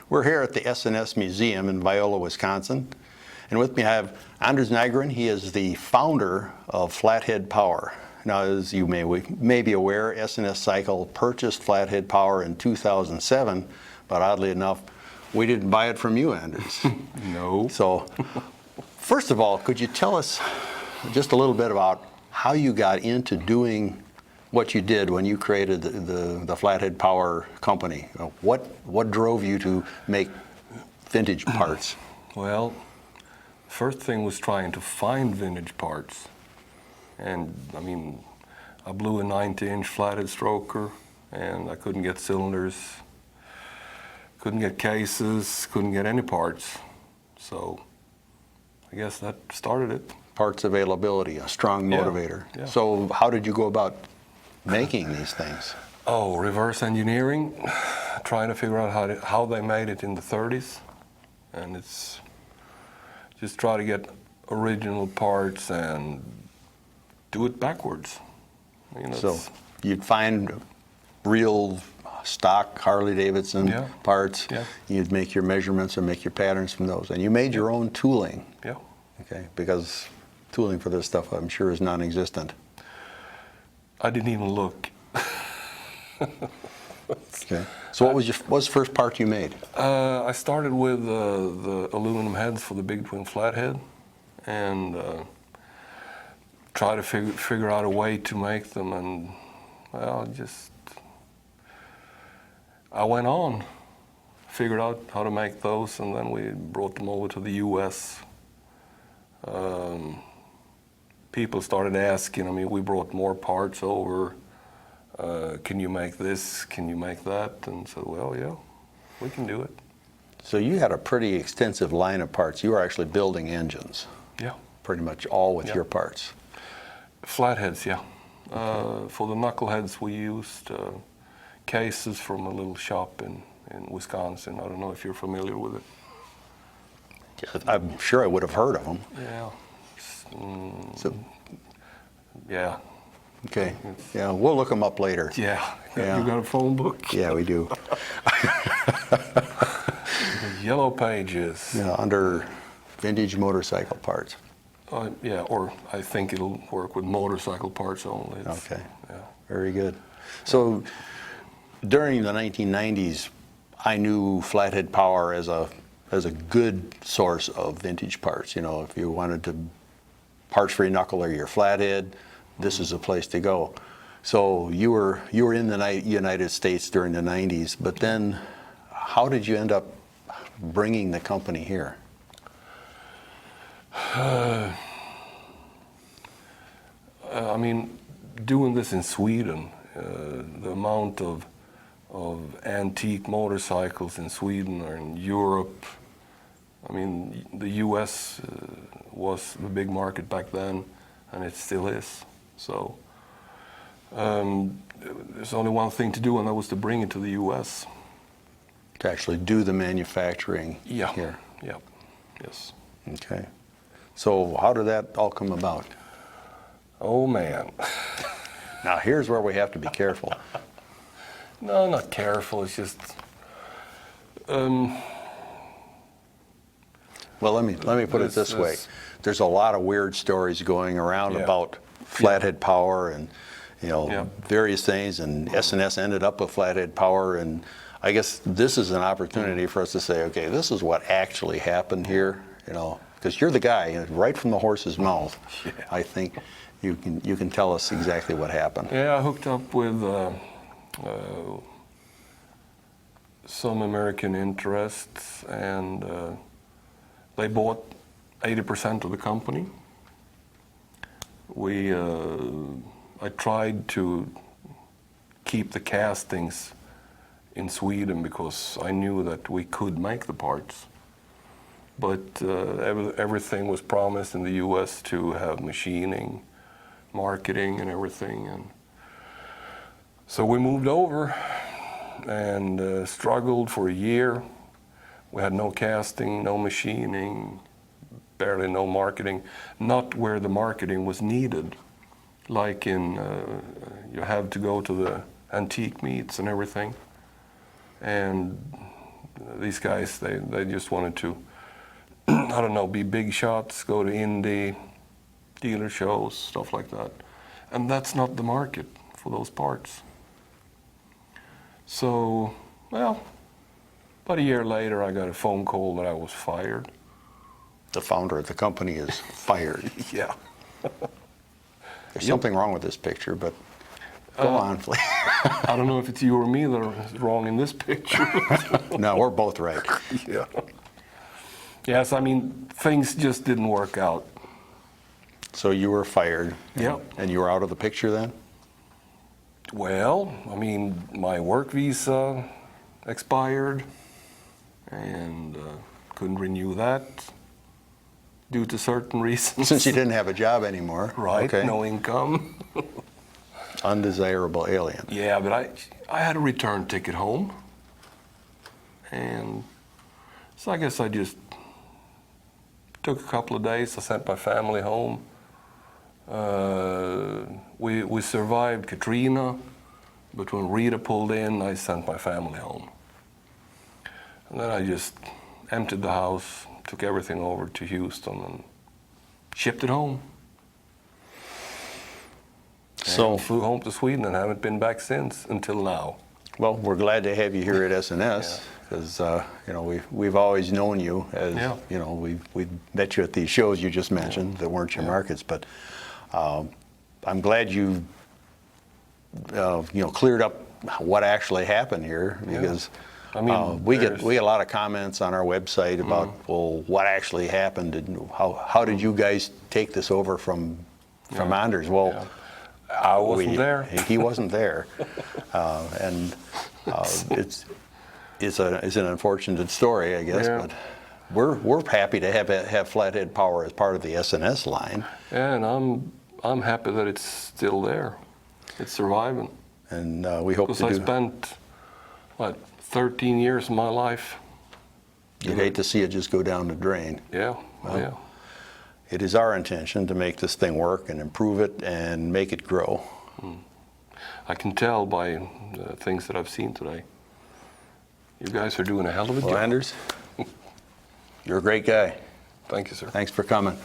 We're here at the S&S Museum in Viola, Wisconsin. And with me I have Anders Nygren. He is the founder of Flathead Power. Now, as you may be aware, S&S Cycle purchased Flathead Power in 2007, but oddly enough, we didn't buy it from you, Anders. No. So, first of all, could you tell us just a little bit about how you got into doing what you did when you created the Flathead Power company? What drove you to make vintage parts? Well, first thing was trying to find vintage parts. And I mean, I blew a 90-inch flathead stroker and I couldn't get cylinders, couldn't get cases, couldn't get any parts. So I guess that started it. Parts availability, a strong motivator. Yeah. So how did you go about making these things? Oh, reverse engineering, trying to figure out how they made it in the 30s. And it's just try to get original parts and do it backwards. You know, so you'd find real stock Harley-Davidson parts, you'd make your measurements and make your patterns from those. And you made your own tooling. Yeah. Okay, because tooling for this stuff I'm sure is non-existent. I didn't even look. Okay. So what was the first part you made? I started with the aluminum heads for the big twin flathead, and try to figure out a way to make them, and well, I went on, figured out how to make those, and then we brought them over to the U.S. People started asking. I mean, we brought more parts over. Can you make this? Can you make that? And so, well, yeah, we can do it. So you had a pretty extensive line of parts. You were actually building engines. Yeah. Pretty much all with your parts. Flatheads, yeah. For the knuckleheads, we used cases from a little shop in Wisconsin. I don't know if you're familiar with it. I'm sure I would have heard of them. Yeah. Yeah. Okay. Yeah, we'll look them up later. Yeah. You got a phone book? Yeah, we do. Yellow pages. Yeah, under vintage motorcycle parts. Yeah, or I think it'll work with motorcycle parts only. Okay. Yeah. Very good. So during the 1990s, I knew Flathead Power as a good source of vintage parts. You know, if you wanted to parts for your knuckle or your flathead, this is a place to go. So you were in the United States during the 90s, but then how did you end up bringing the company here? I mean, doing this in Sweden, the amount of antique motorcycles in Sweden or in Europe, I mean, the U.S. was the big market back then, and it still is. So there's only one thing to do, and that was to bring it to the U.S. To actually do the manufacturing here? Yeah, yes. Okay. So how did that all come about? Oh, man. Now here's where we have to be careful. No, not careful, it's just... Well, let me put it this way. There's a lot of weird stories going around about Flathead Power and, you know, various things, and S&S ended up with Flathead Power, and I guess this is an opportunity for us to say, okay, this is what actually happened here, you know, because you're the guy, right from the horse's mouth. I think you can tell us exactly what happened. Yeah, I hooked up with some American interests, and they bought 80% of the company. I tried to keep the castings in Sweden because I knew that we could make the parts. But everything was promised in the U.S. to have machining, marketing, and everything. And so we moved over and struggled for a year. We had no casting, no machining, barely no marketing, not where the marketing was needed. Like in, you have to go to the antique meets and everything. And these guys, they just wanted to, I don't know, be big shots, go to indie dealer shows, stuff like that. And that's not the market for those parts. So, well, about a year later, I got a phone call that I was fired. The founder of the company is fired. Yeah. There's something wrong with this picture, but go on, please. I don't know if it's you or me that is wrong in this picture. No, we're both right. Yeah. Yes, I mean, things just didn't work out. So you were fired. Yep. And you were out of the picture then? Well, I mean, my work visa expired and couldn't renew that due to certain reasons. Since you didn't have a job anymore. Right, Okay. no income. Undesirable alien. Yeah, but I had a return ticket home. And so I guess I just took a couple of days. I sent my family home. We survived Katrina, but when Rita pulled in, I sent my family home. And then I just emptied the house, took everything over to Houston, and shipped it home. So, And flew home to Sweden and haven't been back since until now. well, we're glad to have you here at SNS because you know we've always known you as you know we've met you at these shows you just mentioned that weren't your markets, but I'm glad you you know cleared up what actually happened here because. I mean, we get a lot of comments on our website about well, what actually happened and how did you guys take this over from Anders? Well, I wasn't there. He wasn't there, and it's an unfortunate story, I guess. Yeah. But we're happy to have Flathead Power as part of the SNS line, And I'm happy that it's still there. It's surviving. and we hope Because to I do. spent, what, 13 years of my life. You'd hate to see it just go down the drain. Yeah, yeah. It is our intention to make this thing work and improve it and make it grow. I can tell by the things that I've seen today. You guys are doing a hell of a Well, job. Anders, you're a great guy. Thank you, sir. Thanks for coming.